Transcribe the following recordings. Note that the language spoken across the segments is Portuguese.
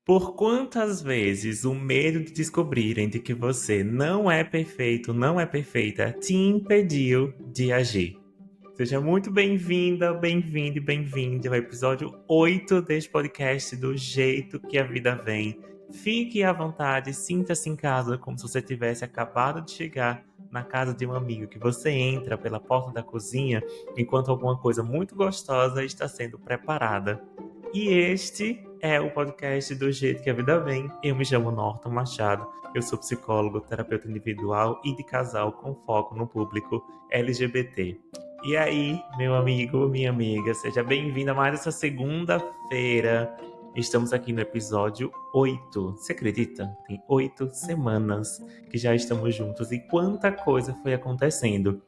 Por quantas vezes o medo de descobrirem de que você não é perfeito, não é perfeita, te impediu de agir? Seja muito bem-vinda, bem-vindo e bem-vinde ao episódio 8 deste podcast do Jeito que a Vida Vem. Fique à vontade, sinta-se em casa como se você tivesse acabado de chegar na casa de um amigo, que você entra pela porta da cozinha enquanto alguma coisa muito gostosa está sendo preparada. E este é o podcast do Jeito que a Vida Vem. Eu me chamo Norton Machado, eu sou psicólogo, terapeuta individual e de casal com foco no público LGBT. E aí, meu amigo, minha amiga, seja bem-vindo a mais essa segunda-feira. Estamos aqui no episódio 8. Você acredita? Tem 8 semanas que já estamos juntos e quanta coisa foi acontecendo.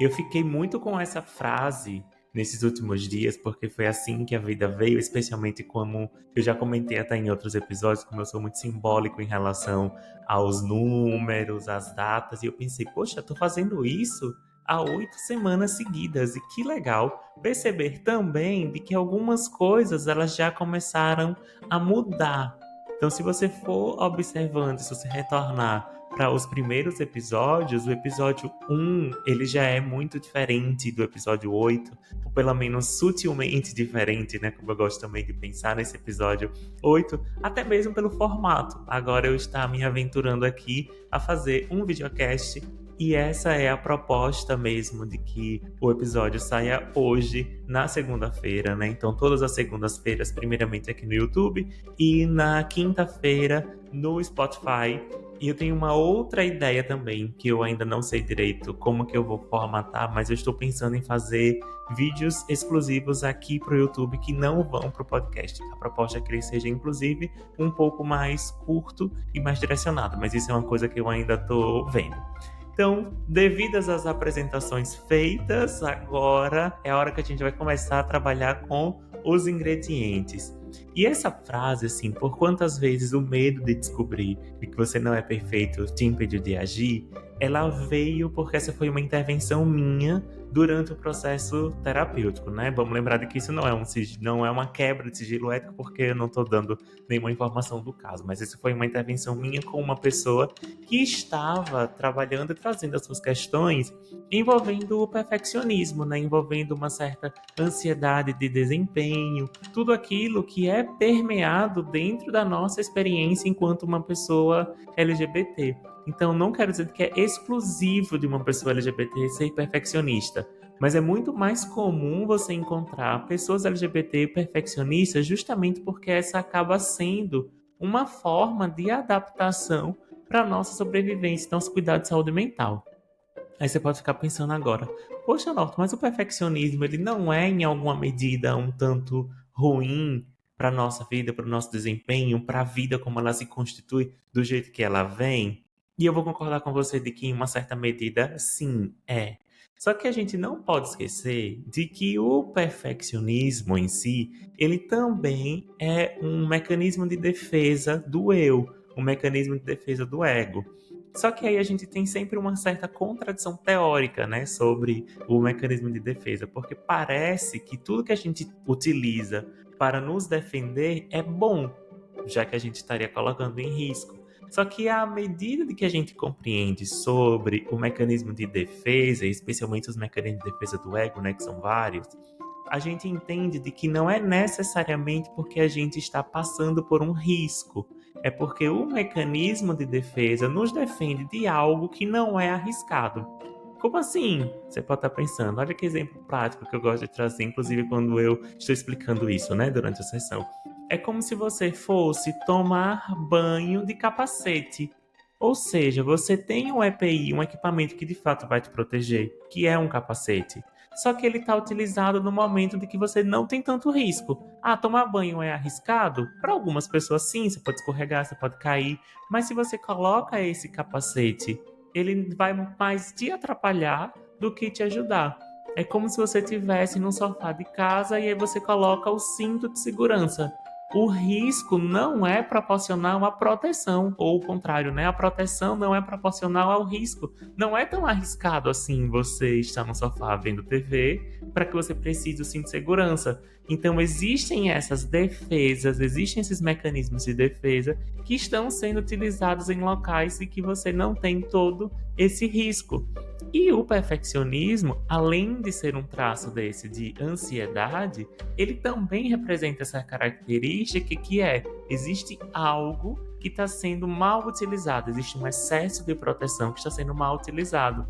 Eu fiquei muito com essa frase nesses últimos dias, porque foi assim que a vida veio, especialmente como eu já comentei até em outros episódios, como eu sou muito simbólico em relação aos números, às datas, e eu pensei, poxa, tô fazendo isso há 8 semanas seguidas, e que legal perceber também de que algumas coisas elas já começaram a mudar. Então, se você for observando, se você retornar para os primeiros episódios, o episódio 1 ele já é muito diferente do episódio 8, ou pelo menos sutilmente diferente, né? Como eu gosto também de pensar nesse episódio 8, até mesmo pelo formato. Agora eu estou me aventurando aqui a fazer um videocast e essa é a proposta mesmo de que o episódio saia hoje, na segunda-feira, né? Então, todas as segundas-feiras, primeiramente aqui no YouTube e na quinta-feira no Spotify. E eu tenho uma outra ideia também, que eu ainda não sei direito como que eu vou formatar, mas eu estou pensando em fazer vídeos exclusivos aqui para o YouTube que não vão para o podcast. A proposta é que ele seja, inclusive, um pouco mais curto e mais direcionado, mas isso é uma coisa que eu ainda estou vendo. Então, devidas às apresentações feitas, agora é a hora que a gente vai começar a trabalhar com os ingredientes. E essa frase, assim, por quantas vezes o medo de descobrir que você não é perfeito te impediu de agir, ela veio porque essa foi uma intervenção minha durante o processo terapêutico, né? Vamos lembrar de que isso não é uma quebra de sigilo ético, porque eu não estou dando nenhuma informação do caso, mas isso foi uma intervenção minha com uma pessoa que estava trabalhando e trazendo as suas questões envolvendo o perfeccionismo, né? Envolvendo uma certa ansiedade de desempenho, tudo aquilo que é permeado dentro da nossa experiência enquanto uma pessoa LGBT. Então, não quero dizer que é exclusivo de uma pessoa LGBT ser perfeccionista, mas é muito mais comum você encontrar pessoas LGBT perfeccionistas justamente porque essa acaba sendo uma forma de adaptação para a nossa sobrevivência e nosso cuidado de saúde mental. Aí você pode ficar pensando agora, poxa, Norton, mas o perfeccionismo ele não é em alguma medida um tanto ruim para nossa vida, para o nosso desempenho, para a vida como ela se constitui do jeito que ela vem? E eu vou concordar com você de que em uma certa medida sim, é. Só que a gente não pode esquecer de que o perfeccionismo em si, ele também é um mecanismo de defesa do eu, um mecanismo de defesa do ego. Só que aí a gente tem sempre uma certa contradição teórica, né, sobre o mecanismo de defesa, porque parece que tudo que a gente utiliza para nos defender é bom, já que a gente estaria colocando em risco. Só que à medida de que a gente compreende sobre o mecanismo de defesa, especialmente os mecanismos de defesa do ego, né, que são vários, a gente entende de que não é necessariamente porque a gente está passando por um risco, é porque o mecanismo de defesa nos defende de algo que não é arriscado. Como assim? Você pode estar pensando. Olha que exemplo prático que eu gosto de trazer, inclusive quando eu estou explicando isso, né, durante a sessão. É como se você fosse tomar banho de capacete. Ou seja, você tem um EPI, um equipamento que de fato vai te proteger, que é um capacete. Só que ele está utilizado no momento de que você não tem tanto risco. Ah, tomar banho é arriscado? Para algumas pessoas sim, você pode escorregar, você pode cair. Mas se você coloca esse capacete, ele vai mais te atrapalhar do que te ajudar. É como se você estivesse num sofá de casa e aí você coloca o cinto de segurança. o risco não é proporcional à proteção, ou o contrário, né? A proteção não é proporcional ao risco. Não é tão arriscado assim você estar no sofá vendo TV para que você precise sim de segurança. Então existem essas defesas, existem esses mecanismos de defesa que estão sendo utilizados em locais em que você não tem todo esse risco. E o perfeccionismo, além de ser um traço desse de ansiedade, ele também representa essa característica que existe algo que está sendo mal utilizado, existe um excesso de proteção que está sendo mal utilizado.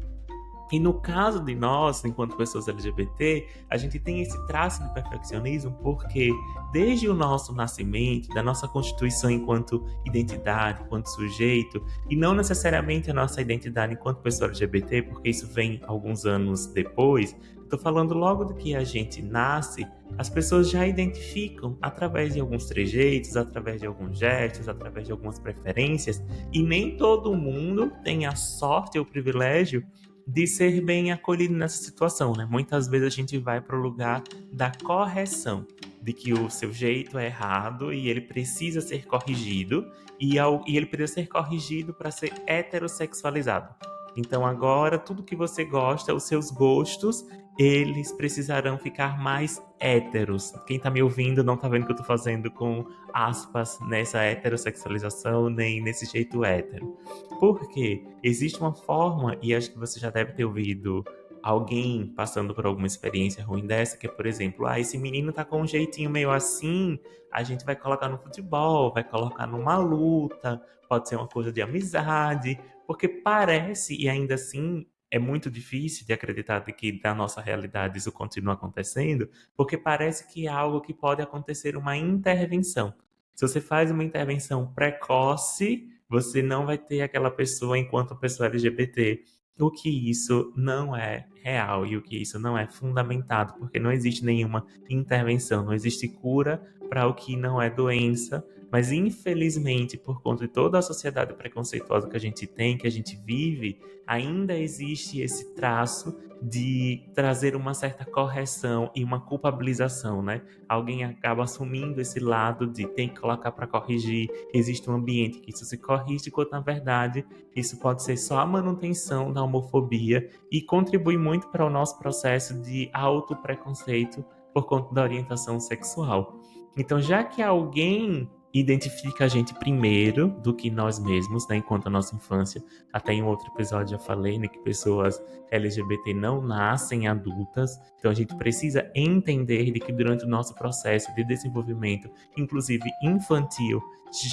E no caso de nós, enquanto pessoas LGBT, a gente tem esse traço de perfeccionismo porque desde o nosso nascimento, da nossa constituição enquanto identidade, enquanto sujeito, e não necessariamente a nossa identidade enquanto pessoa LGBT, porque isso vem alguns anos depois, estou falando logo do que a gente nasce, as pessoas já identificam através de alguns trejeitos, através de alguns gestos, através de algumas preferências, e nem todo mundo tem a sorte ou o privilégio de ser bem acolhido nessa situação, né? Muitas vezes a gente vai para o lugar da correção, de que o seu jeito é errado e ele precisa ser corrigido, e ele precisa ser corrigido para ser heterossexualizado. Então agora tudo que você gosta, os seus gostos, eles precisarão ficar mais héteros. Quem tá me ouvindo não tá vendo que eu tô fazendo com aspas nessa heterossexualização, nem nesse jeito hétero. Porque existe uma forma, e acho que você já deve ter ouvido alguém passando por alguma experiência ruim dessa, que é, por exemplo, esse menino tá com um jeitinho meio assim, a gente vai colocar no futebol, vai colocar numa luta, pode ser uma coisa de amizade, porque parece, e ainda assim é muito difícil de acreditar de que na nossa realidade isso continua acontecendo, porque parece que é algo que pode acontecer uma intervenção. Se você faz uma intervenção precoce, você não vai ter aquela pessoa enquanto pessoa LGBT. O que isso não é real e o que isso não é fundamentado, porque não existe nenhuma intervenção, não existe cura para o que não é doença, mas infelizmente, por conta de toda a sociedade preconceituosa que a gente tem, que a gente vive, ainda existe esse traço de trazer uma certa correção e uma culpabilização, né? Alguém acaba assumindo esse lado de tem que colocar para corrigir, existe um ambiente que isso se corrige, quando na verdade isso pode ser só a manutenção da homofobia e contribui muito para o nosso processo de autopreconceito por conta da orientação sexual. Então, já que alguém identifica a gente primeiro do que nós mesmos, né, enquanto a nossa infância, até em outro episódio já falei, né, que pessoas LGBT não nascem adultas, então a gente precisa entender de que durante o nosso processo de desenvolvimento, inclusive infantil,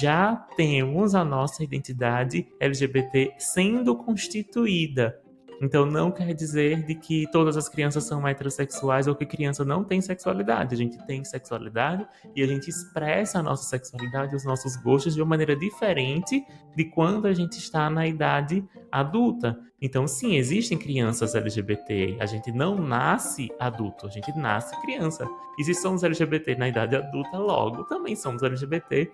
já temos a nossa identidade LGBT sendo constituída. Então não quer dizer de que todas as crianças são heterossexuais ou que criança não tem sexualidade. A gente tem sexualidade e a gente expressa a nossa sexualidade, os nossos gostos de uma maneira diferente de quando a gente está na idade adulta. Então sim, existem crianças LGBT. A gente não nasce adulto, a gente nasce criança. E se somos LGBT na idade adulta, logo também somos LGBT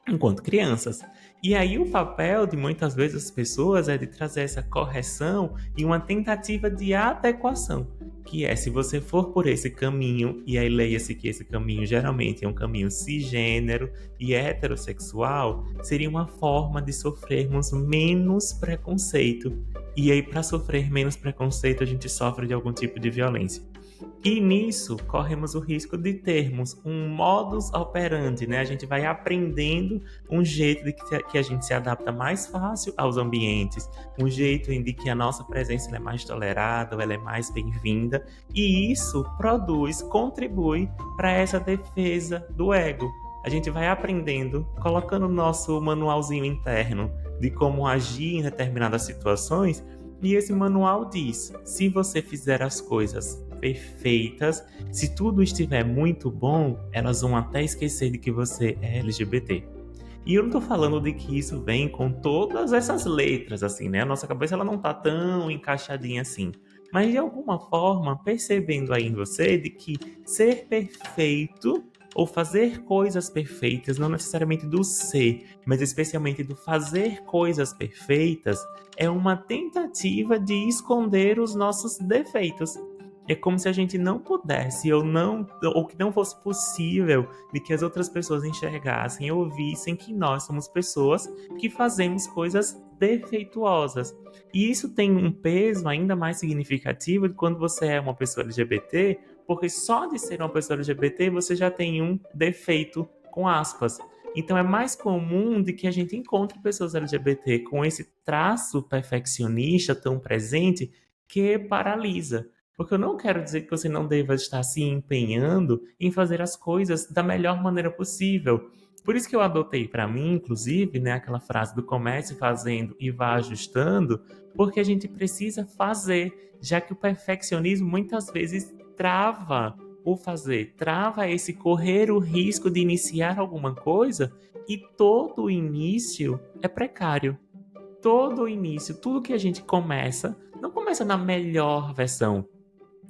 enquanto crianças. E aí o papel de muitas vezes as pessoas é de trazer essa correção e uma tentativa de adequação, que é se você for por esse caminho, e aí leia-se que esse caminho geralmente é um caminho cisgênero e heterossexual, seria uma forma de sofrermos menos preconceito. E aí para sofrer menos preconceito a gente sofre de algum tipo de violência. E nisso corremos o risco de termos um modus operandi, né? A gente vai aprendendo um jeito de que a gente se adapta mais fácil aos ambientes, um jeito em de que a nossa presença é mais tolerada, ela é mais bem-vinda, e isso produz, contribui para essa defesa do ego. A gente vai aprendendo, colocando o nosso manualzinho interno de como agir em determinadas situações, e esse manual diz: se você fizer as coisas perfeitas, se tudo estiver muito bom, elas vão até esquecer de que você é LGBT. E eu não tô falando de que isso vem com todas essas letras, assim, né? A nossa cabeça ela não tá tão encaixadinha assim. Mas de alguma forma, percebendo aí em você de que ser perfeito ou fazer coisas perfeitas, não necessariamente do ser, mas especialmente do fazer coisas perfeitas, é uma tentativa de esconder os nossos defeitos. É como se a gente não pudesse ou que não fosse possível de que as outras pessoas enxergassem ou vissem que nós somos pessoas que fazemos coisas defeituosas. E isso tem um peso ainda mais significativo de quando você é uma pessoa LGBT, porque só de ser uma pessoa LGBT você já tem um defeito com aspas. Então é mais comum de que a gente encontre pessoas LGBT com esse traço perfeccionista tão presente que paralisa. Porque eu não quero dizer que você não deva estar se empenhando em fazer as coisas da melhor maneira possível. Por isso que eu adotei para mim, inclusive, né, aquela frase do comece fazendo e vá ajustando, porque a gente precisa fazer, já que o perfeccionismo muitas vezes trava o fazer, trava esse correr o risco de iniciar alguma coisa e todo o início é precário. Todo o início, tudo que a gente começa, não começa na melhor versão.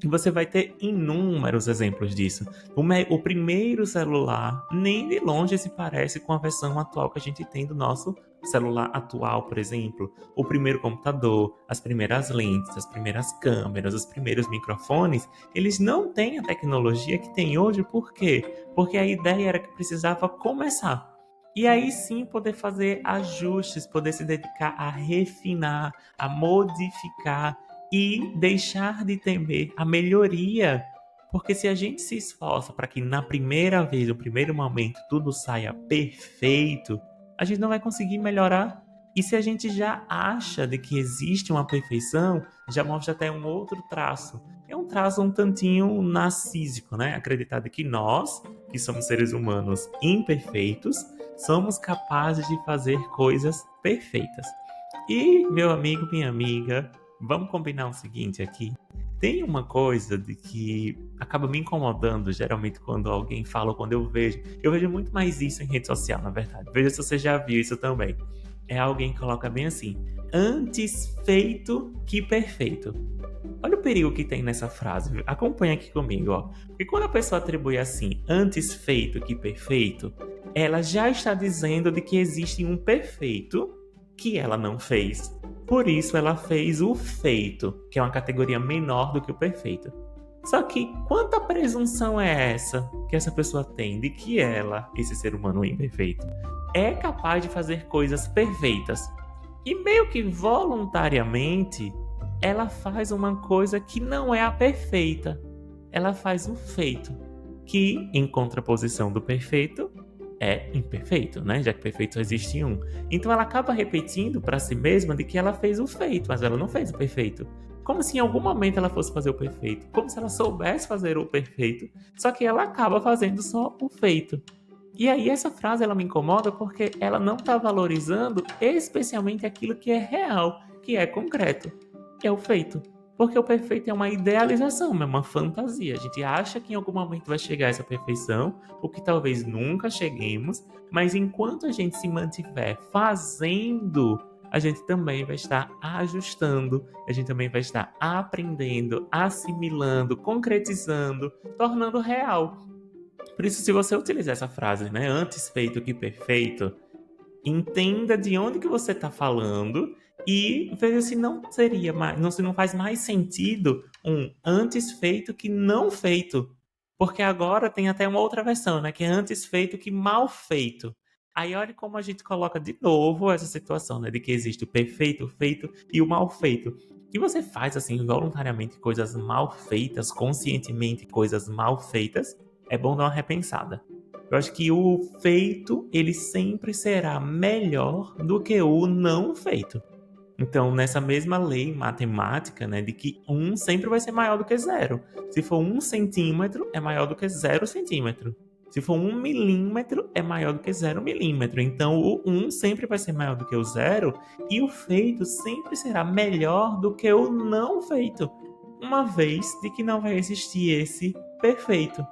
E você vai ter inúmeros exemplos disso. O primeiro celular nem de longe se parece com a versão atual que a gente tem do nosso celular atual, por exemplo. O primeiro computador, as primeiras lentes, as primeiras câmeras, os primeiros microfones, eles não têm a tecnologia que tem hoje. Por quê? Porque a ideia era que precisava começar. E aí sim poder fazer ajustes, poder se dedicar a refinar, a modificar e deixar de temer a melhoria. Porque se a gente se esforça para que na primeira vez, no primeiro momento, tudo saia perfeito, a gente não vai conseguir melhorar. E se a gente já acha de que existe uma perfeição, já mostra até um outro traço. É um traço um tantinho narcísico, né? Acreditar de que nós, que somos seres humanos imperfeitos, somos capazes de fazer coisas perfeitas. E, meu amigo, minha amiga, vamos combinar o seguinte aqui. Tem uma coisa de que acaba me incomodando, geralmente, quando alguém fala ou quando eu vejo. Eu vejo muito mais isso em rede social, na verdade. Veja se você já viu isso também. É alguém que coloca bem assim: antes feito que perfeito. Olha o perigo que tem nessa frase. Acompanha aqui comigo, ó. Porque quando a pessoa atribui assim, antes feito que perfeito, ela já está dizendo de que existe um perfeito que ela não fez. Por isso ela fez o feito, que é uma categoria menor do que o perfeito. Só que quanta presunção é essa que essa pessoa tem de que ela, esse ser humano imperfeito, é capaz de fazer coisas perfeitas? E meio que voluntariamente, ela faz uma coisa que não é a perfeita. Ela faz o feito, que, em contraposição do perfeito, é imperfeito, né? Já que perfeito só existe um. Então ela acaba repetindo para si mesma de que ela fez o feito, mas ela não fez o perfeito. Como se em algum momento ela fosse fazer o perfeito, como se ela soubesse fazer o perfeito, só que ela acaba fazendo só o feito. E aí essa frase ela me incomoda porque ela não está valorizando especialmente aquilo que é real, que é concreto, que é o feito. Porque o perfeito é uma idealização, é uma fantasia. A gente acha que em algum momento vai chegar a essa perfeição, o que talvez nunca cheguemos, mas enquanto a gente se mantiver fazendo, a gente também vai estar ajustando, a gente também vai estar aprendendo, assimilando, concretizando, tornando real. Por isso, se você utilizar essa frase, né, antes feito que perfeito, entenda de onde que você está falando e veja se não seria mais, não, se não faz mais sentido um antes feito que não feito. Porque agora tem até uma outra versão, né, que é antes feito que mal feito. Aí olha como a gente coloca de novo essa situação, né, de que existe o perfeito, o feito e o mal feito. E você faz assim voluntariamente coisas mal feitas, conscientemente coisas mal feitas, é bom dar uma repensada. Eu acho que o feito, ele sempre será melhor do que o não feito. Então, nessa mesma lei matemática, né, de que um sempre vai ser maior do que zero. Se for 1 centímetro, é maior do que 0 centímetro. Se for 1 milímetro, é maior do que 0 milímetro. Então, o um sempre vai ser maior do que o zero e o feito sempre será melhor do que o não feito, uma vez de que não vai existir esse perfeito.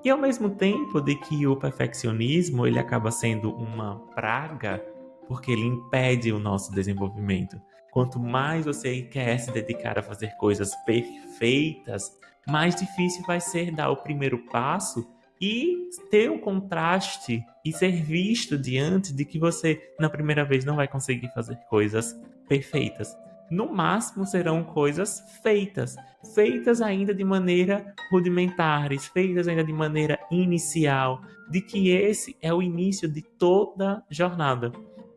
E ao mesmo tempo de que o perfeccionismo ele acaba sendo uma praga, porque ele impede o nosso desenvolvimento. Quanto mais você quer se dedicar a fazer coisas perfeitas, mais difícil vai ser dar o primeiro passo e ter o contraste e ser visto diante de que você na primeira vez não vai conseguir fazer coisas perfeitas. No máximo serão coisas feitas ainda de maneira rudimentares, feitas ainda de maneira inicial, de que esse é o início de toda jornada.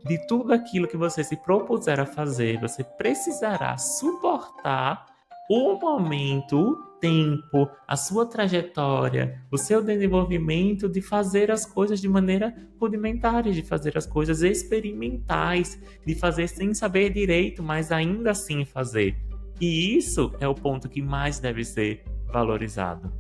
De tudo aquilo que você se propuser a fazer, você precisará suportar o momento, o tempo, a sua trajetória, o seu desenvolvimento de fazer as coisas de maneira rudimentares, de fazer as coisas experimentais, de fazer sem saber direito, mas ainda assim fazer. E isso é o ponto que mais deve ser valorizado.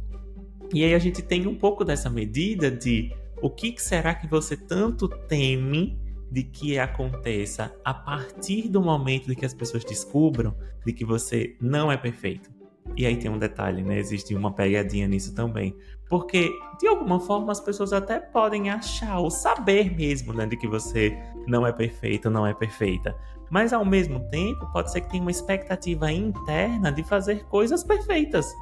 E aí a gente tem um pouco dessa medida de o que será que você tanto teme de que aconteça a partir do momento de que as pessoas descubram de que você não é perfeito. E aí tem um detalhe, né? Existe uma pegadinha nisso também. Porque, de alguma forma, as pessoas até podem achar, ou saber mesmo, né, de que você não é perfeito, não é perfeita. Mas, ao mesmo tempo, pode ser que tenha uma expectativa interna de fazer coisas perfeitas,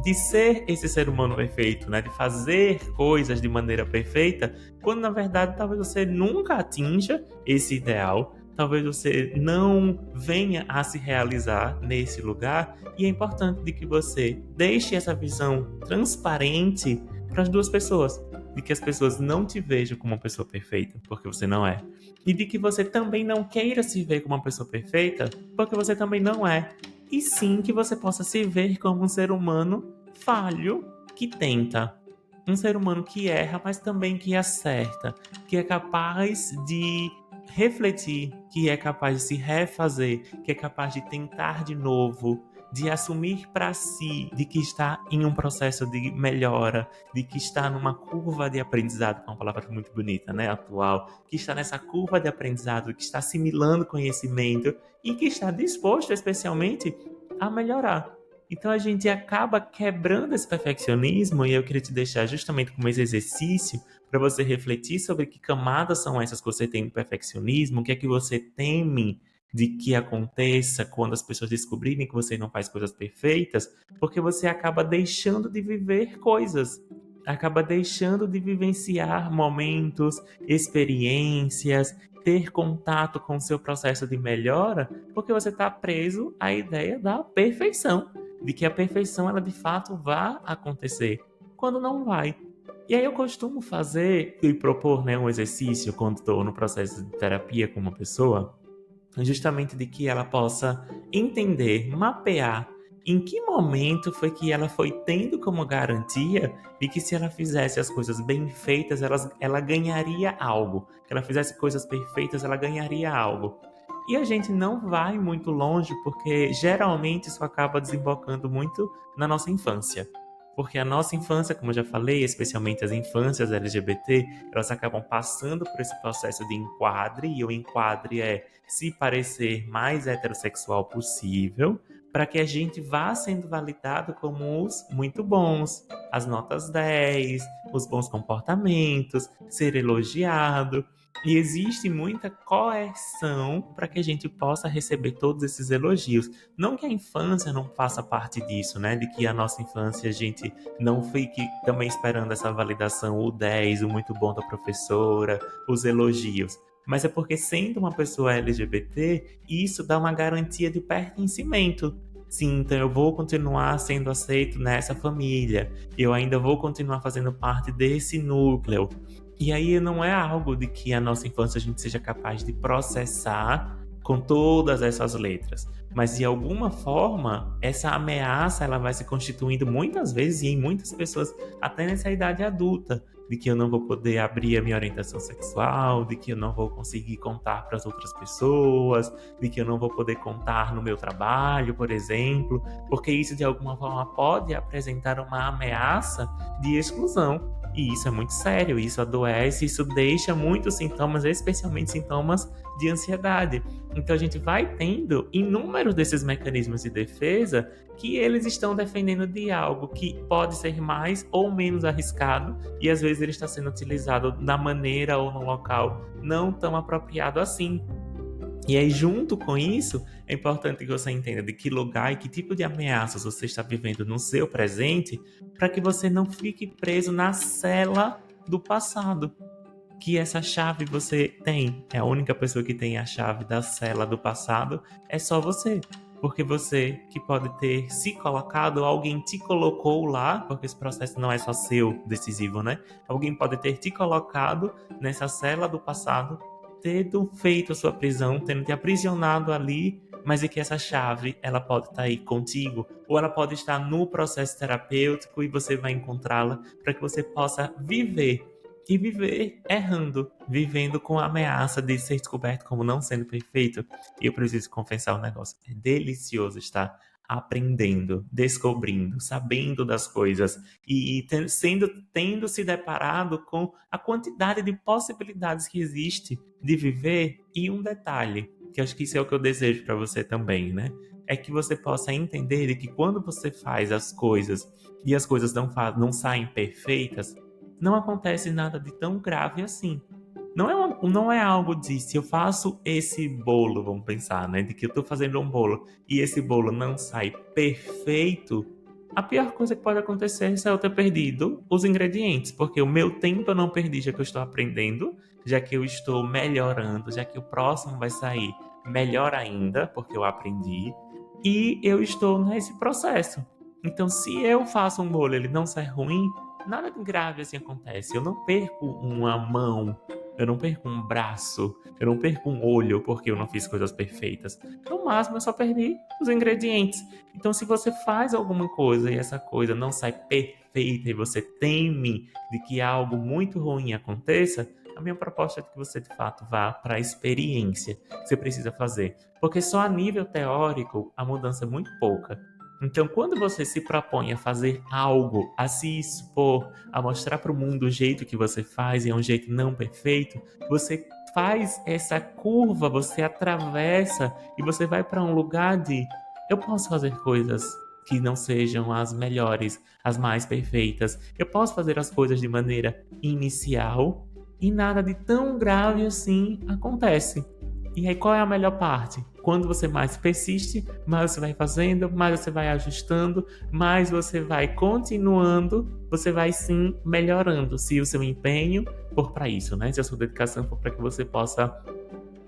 de ser esse ser humano perfeito, né? De fazer coisas de maneira perfeita, quando na verdade talvez você nunca atinja esse ideal, talvez você não venha a se realizar nesse lugar, e é importante de que você deixe essa visão transparente para as duas pessoas, de que as pessoas não te vejam como uma pessoa perfeita, porque você não é, e de que você também não queira se ver como uma pessoa perfeita, porque você também não é, e sim que você possa se ver como um ser humano falho que tenta. Um ser humano que erra, mas também que acerta, que é capaz de refletir, que é capaz de se refazer, que é capaz de tentar de novo, de assumir para si de que está em um processo de melhora, de que está numa curva de aprendizado, que é uma palavra muito bonita, né, atual, que está nessa curva de aprendizado, que está assimilando conhecimento e que está disposto especialmente a melhorar. Então a gente acaba quebrando esse perfeccionismo, e eu queria te deixar justamente como esse exercício para você refletir sobre que camadas são essas que você tem do perfeccionismo, o que é que você teme de que aconteça quando as pessoas descobrirem que você não faz coisas perfeitas, porque você acaba deixando de viver coisas, acaba deixando de vivenciar momentos, experiências, ter contato com o seu processo de melhora, porque você está preso à ideia da perfeição, de que a perfeição ela de fato vá acontecer, quando não vai. E aí eu costumo fazer e propor, né, um exercício quando estou no processo de terapia com uma pessoa, justamente de que ela possa entender, mapear em que momento foi que ela foi tendo como garantia de que se ela fizesse as coisas bem feitas, ela ganharia algo. Que ela fizesse coisas perfeitas, ela ganharia algo. E a gente não vai muito longe porque geralmente isso acaba desembocando muito na nossa infância. Porque a nossa infância, como eu já falei, especialmente as infâncias LGBT, elas acabam passando por esse processo de enquadre, e o enquadre é se parecer mais heterossexual possível, para que a gente vá sendo validado como os muito bons, as notas 10, os bons comportamentos, ser elogiado. E existe muita coerção para que a gente possa receber todos esses elogios. Não que a infância não faça parte disso, né? De que a nossa infância a gente não fique também esperando essa validação, o 10, o muito bom da professora, os elogios. Mas é porque, sendo uma pessoa LGBT, isso dá uma garantia de pertencimento. Sim, então eu vou continuar sendo aceito nessa família, eu ainda vou continuar fazendo parte desse núcleo. E aí não é algo de que a nossa infância a gente seja capaz de processar com todas essas letras, mas de alguma forma essa ameaça ela vai se constituindo muitas vezes e em muitas pessoas até nessa idade adulta, de que eu não vou poder abrir a minha orientação sexual, de que eu não vou conseguir contar para as outras pessoas, de que eu não vou poder contar no meu trabalho, por exemplo, porque isso de alguma forma pode apresentar uma ameaça de exclusão. E isso é muito sério, isso adoece, isso deixa muitos sintomas, especialmente sintomas de ansiedade. Então a gente vai tendo inúmeros desses mecanismos de defesa que eles estão defendendo de algo que pode ser mais ou menos arriscado, e às vezes ele está sendo utilizado da maneira ou no local não tão apropriado assim. E aí, junto com isso, é importante que você entenda de que lugar e que tipo de ameaças você está vivendo no seu presente, para que você não fique preso na cela do passado. que essa chave você tem. É a única pessoa que tem a chave da cela do passado, é só você. Porque você que pode ter se colocado, alguém te colocou lá, porque esse processo não é só seu decisivo, né? Alguém pode ter te colocado nessa cela do passado, tendo feito a sua prisão, tendo te aprisionado ali, mas é que essa chave, ela pode estar aí contigo, ou ela pode estar no processo terapêutico e você vai encontrá-la para que você possa viver. E viver errando, vivendo com a ameaça de ser descoberto como não sendo perfeito. E eu preciso confessar um negócio. É delicioso estar aprendendo, descobrindo, sabendo das coisas e tendo se deparado com a quantidade de possibilidades que existe de viver. E um detalhe, que acho que isso é o que eu desejo para você também, né? É que você possa entender de que quando você faz as coisas e as coisas não saem perfeitas, não acontece nada de tão grave assim. Não é algo de se eu faço esse bolo, vamos pensar, né? De que eu tô fazendo um bolo e esse bolo não sai perfeito. A pior coisa que pode acontecer é eu ter perdido os ingredientes, porque o meu tempo eu não perdi, já que eu estou aprendendo, já que eu estou melhorando, já que o próximo vai sair melhor ainda, porque eu aprendi, e eu estou nesse processo. Então, se eu faço um bolo e ele não sai ruim, nada de grave assim acontece. Eu não perco uma mão, eu não perco um braço, eu não perco um olho porque eu não fiz coisas perfeitas. No máximo, eu só perdi os ingredientes. Então, se você faz alguma coisa e essa coisa não sai perfeita e você teme de que algo muito ruim aconteça, a minha proposta é que você, de fato, vá para a experiência que você precisa fazer. Porque só a nível teórico, a mudança é muito pouca. Então, quando você se propõe a fazer algo, a se expor, a mostrar para o mundo o jeito que você faz e é um jeito não perfeito, você faz essa curva, você atravessa e você vai para um lugar de eu posso fazer coisas que não sejam as melhores, as mais perfeitas. Eu posso fazer as coisas de maneira inicial e nada de tão grave assim acontece. E aí, qual é a melhor parte? Quando você mais persiste, mais você vai fazendo, mais você vai ajustando, mais você vai continuando, você vai sim melhorando. Se o seu empenho for para isso, né? Se a sua dedicação for para que você possa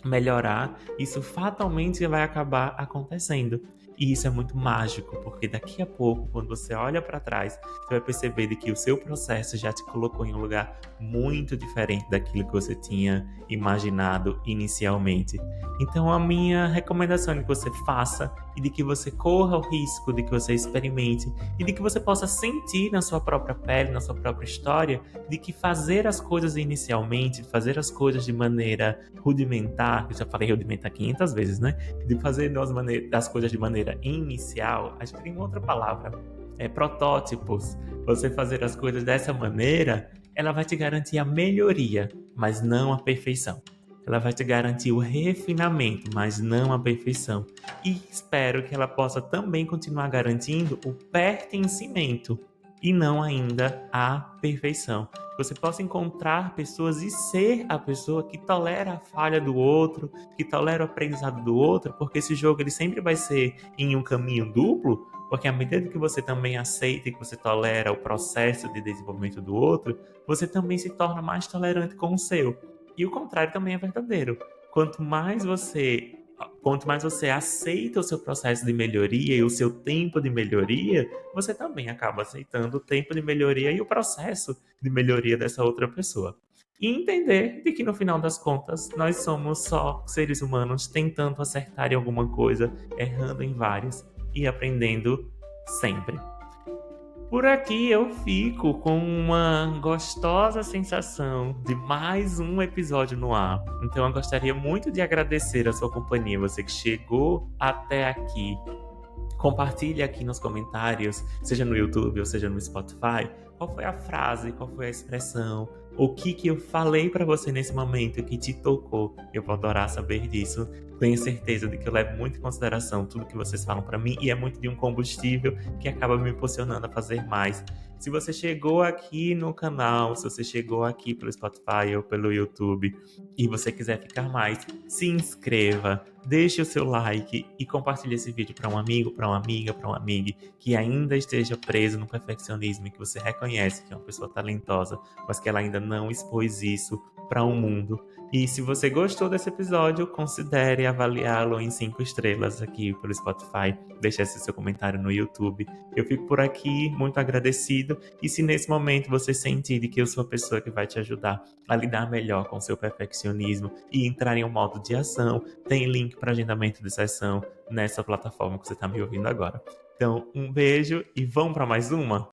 melhorar, isso fatalmente vai acabar acontecendo. E isso é muito mágico, porque daqui a pouco, quando você olha para trás, você vai perceber de que o seu processo já te colocou em um lugar muito diferente daquilo que você tinha imaginado inicialmente. Então a minha recomendação é que você faça e de que você corra o risco, de que você experimente e de que você possa sentir na sua própria pele, na sua própria história, de que fazer as coisas inicialmente, fazer as coisas de maneira rudimentar, eu já falei rudimentar 500 vezes, né? De fazer as coisas de maneira inicial, acho que tem outra palavra, protótipos. Você fazer as coisas dessa maneira, ela vai te garantir a melhoria, mas não a perfeição. Ela vai te garantir o refinamento, mas não a perfeição. E espero que ela possa também continuar garantindo o pertencimento e não ainda a perfeição. Você possa encontrar pessoas e ser a pessoa que tolera a falha do outro, que tolera o aprendizado do outro, porque esse jogo ele sempre vai ser em um caminho duplo, porque à medida que você também aceita e que você tolera o processo de desenvolvimento do outro, você também se torna mais tolerante com o seu. E o contrário também é verdadeiro. Quanto mais você aceita o seu processo de melhoria e o seu tempo de melhoria, você também acaba aceitando o tempo de melhoria e o processo de melhoria dessa outra pessoa. E entender de que no final das contas nós somos só seres humanos tentando acertar em alguma coisa, errando em várias e aprendendo sempre. Por aqui eu fico com uma gostosa sensação de mais um episódio no ar. Então eu gostaria muito de agradecer a sua companhia, você que chegou até aqui. Compartilhe aqui nos comentários, seja no YouTube ou seja no Spotify, qual foi a frase, qual foi a expressão, o que eu falei para você nesse momento que te tocou. Eu vou adorar saber disso. Tenho certeza de que eu levo muito em consideração tudo que vocês falam para mim e é muito de um combustível que acaba me impulsionando a fazer mais. Se você chegou aqui no canal, se você chegou aqui pelo Spotify ou pelo YouTube e você quiser ficar mais, se inscreva, deixe o seu like e compartilhe esse vídeo para um amigo, para uma amiga, para um amigo que ainda esteja preso no perfeccionismo e que você reconhece que é uma pessoa talentosa, mas que ela ainda não expôs isso para o mundo. E se você gostou desse episódio, considere avaliá-lo em 5 estrelas aqui pelo Spotify, deixe esse seu comentário no YouTube. Eu fico por aqui, muito agradecido. E se nesse momento você sentir que eu sou a pessoa que vai te ajudar a lidar melhor com o seu perfeccionismo e entrar em um modo de ação, tem link para agendamento de sessão nessa plataforma que você está me ouvindo agora. Então, um beijo e vamos para mais uma?